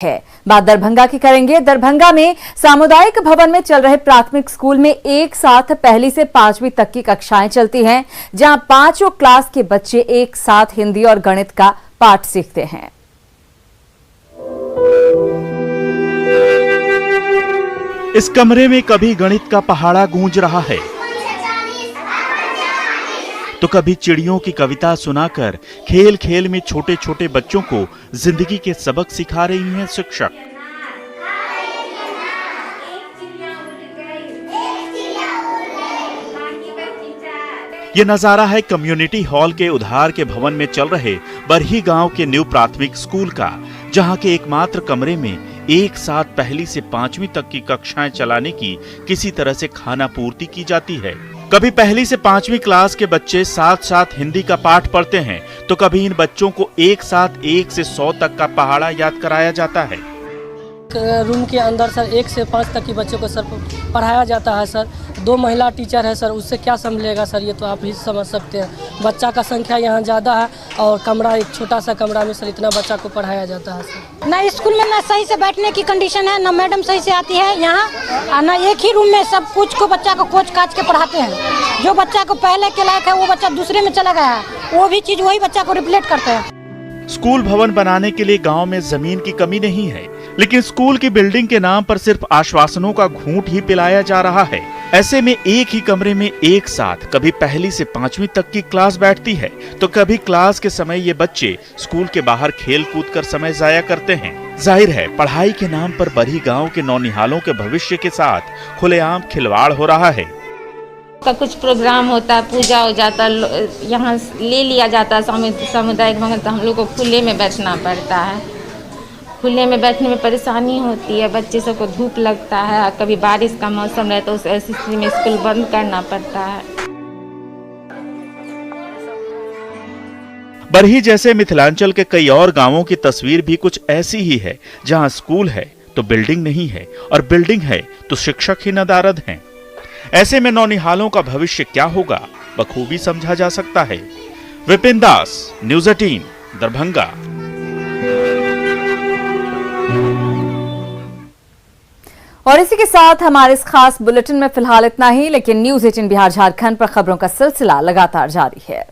है। बात दरभंगा की करेंगे। दरभंगा में सामुदायिक भवन में चल रहे प्राथमिक स्कूल में एक साथ पहली से 5वीं तक की कक्षाएं चलती हैं, जहां 5 क्लास के बच्चे एक साथ हिंदी और गणित का पाठ सीखते हैं। इस कमरे में कभी गणित का पहाड़ा गूंज रहा है, तो कभी चिड़ियों की कविता सुनाकर खेल खेल में छोटे छोटे बच्चों को जिंदगी के सबक सिखा रही हैं शिक्षक। ये नजारा है कम्युनिटी हॉल के उधार के भवन में चल रहे बरही गांव के न्यू प्राथमिक स्कूल का, जहां के एकमात्र कमरे में एक साथ पहली से 5वीं तक की कक्षाएं चलाने की किसी तरह से खाना पूर्ति की जाती है। कभी पहली से 5वीं क्लास के बच्चे साथ साथ हिंदी का पाठ पढ़ते हैं, तो कभी इन बच्चों को एक साथ 1 से 100 तक का पहाड़ा याद कराया जाता है। रूम के अंदर सर 1 से 5 तक के बच्चों को सर पढ़ाया जाता है सर। 2 महिला टीचर है सर, उससे क्या समझेगा सर, ये तो आप ही समझ सकते हैं। बच्चा का संख्या यहाँ ज़्यादा है और कमरा एक छोटा सा कमरा में सर इतना बच्चा को पढ़ाया जाता है सर। ना स्कूल में ना सही से बैठने की कंडीशन है, ना मैडम सही से आती है यहाँ, ना एक ही रूम में सब कुछ को बच्चा को कोच काच के पढ़ाते हैं। जो बच्चा को पहले के लायक है वो बच्चा दूसरे में चला गया है, वो भी चीज़ वही बच्चा को रिप्लेट करते हैं। स्कूल भवन बनाने के लिए गांव में जमीन की कमी नहीं है, लेकिन स्कूल की बिल्डिंग के नाम पर सिर्फ आश्वासनों का घूंट ही पिलाया जा रहा है। ऐसे में एक ही कमरे में एक साथ कभी पहली से 5वीं तक की क्लास बैठती है, तो कभी क्लास के समय ये बच्चे स्कूल के बाहर खेल कूद कर समय जाया करते हैं। जाहिर है पढ़ाई के नाम पर बरही गांव के नौनिहालों के भविष्य के साथ खुलेआम खिलवाड़ हो रहा है। का कुछ प्रोग्राम होता है, पूजा हो जाता है, यहाँ ले लिया जाता है सामुदायिक भवन, तो हम लोग को खुले में बैठना पड़ता है। खुले में बैठने में परेशानी होती है, बच्चे सब को धूप लगता है, कभी बारिश का मौसम रहता है तो ऐसी स्थिति में स्कूल बंद करना पड़ता है। बरही जैसे मिथिलांचल के कई और गांवों की तस्वीर भी कुछ ऐसी ही है, जहां स्कूल है तो बिल्डिंग नहीं है, और बिल्डिंग है तो शिक्षक ही नदारद हैं। ऐसे में नौनिहालों का भविष्य क्या होगा, बखूबी समझा जा सकता है। विपिन दास, न्यूज़ 18, दरभंगा। और इसी के साथ हमारे इस खास बुलेटिन में फिलहाल इतना ही, लेकिन न्यूज़ 18 बिहार झारखंड पर खबरों का सिलसिला लगातार जारी है।